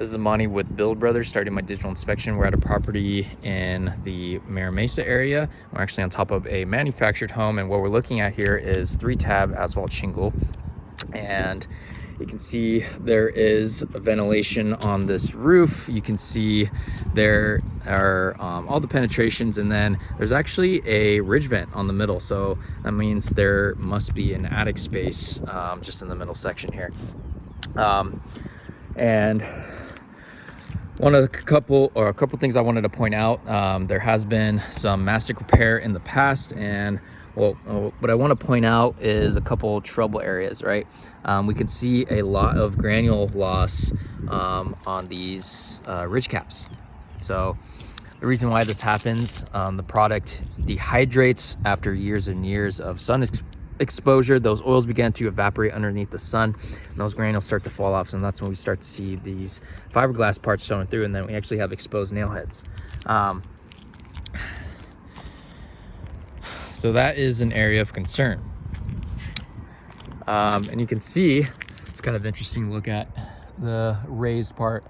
This is Amani with Build Brothers, starting my digital inspection. We're at a property in the Mira Mesa area. We're actually on top of a manufactured home, and what we're looking at here is 3-tab asphalt shingle. And you can see there is ventilation on this roof. You can see there are all the penetrations, and then there's actually a ridge vent on the middle. So that means there must be an attic space just in the middle section here. And a couple things I wanted to point out. There has been some mastic repair in the past, and what I want to point out is a couple trouble areas, right? We can see a lot of granule loss on these ridge caps. So the reason why this happens, the product dehydrates after years and years of sun exposure. Those oils began to evaporate underneath the sun, and those granules start to fall off, and that's when we start to see these fiberglass parts showing through, and then we actually have exposed nail heads. So that is an area of concern. And you can see, it's kind of interesting to look at the raised part.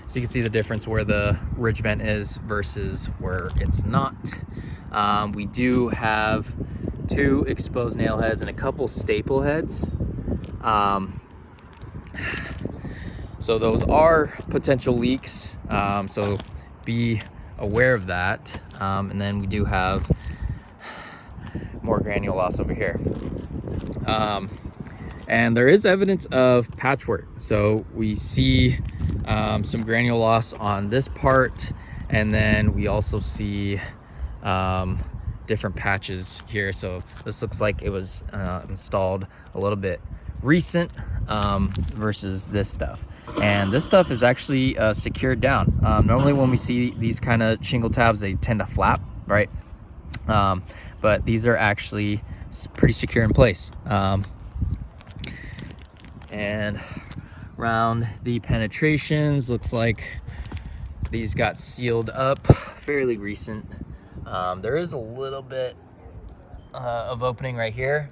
So you can see the difference where the ridge vent is versus where it's not. We do have 2 exposed nail heads and a couple staple heads. So those are potential leaks. So be aware of that. And then we do have more granule loss over here. And there is evidence of patchwork. So we see some granule loss on this part, and then we also see different patches here. So this looks like it was installed a little bit recent versus this stuff. And this stuff is actually secured down. Normally when we see these kind of shingle tabs, they tend to flap, right? But these are actually pretty secure in place. And around the penetrations, looks like these got sealed up fairly recent. There is a little bit of opening right here,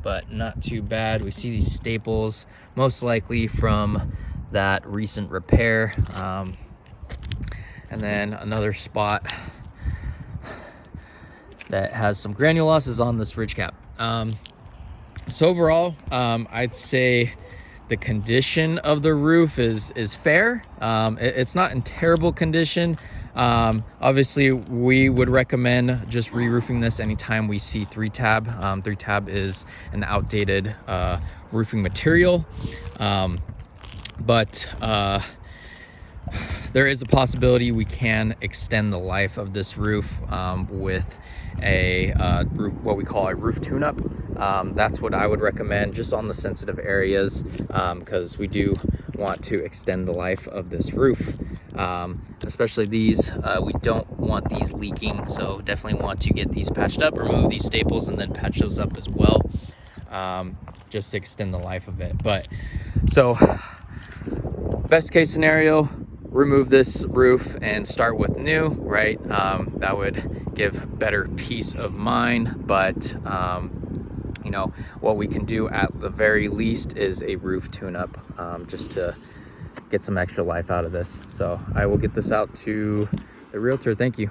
but not too bad. We see these staples, most likely from that recent repair. And then another spot that has some granule loss is on this ridge cap. So overall, I'd say the condition of the roof is fair. It's not in terrible condition. Obviously we would recommend just re-roofing this anytime we see 3-tab. 3-tab is an outdated roofing material, but there is a possibility we can extend the life of this roof with what we call a roof tune-up. That's what I would recommend, just on the sensitive areas, because we do want to extend the life of this roof, especially these. We don't want these leaking, so definitely want to get these patched up, remove these staples, and then patch those up as well, just to extend the life of it. But so best case scenario, remove this roof and start with new, right? That would give better peace of mind. But you know, what we can do at the very least is a roof tune-up, just to get some extra life out of this. So I will get this out to the realtor. Thank you.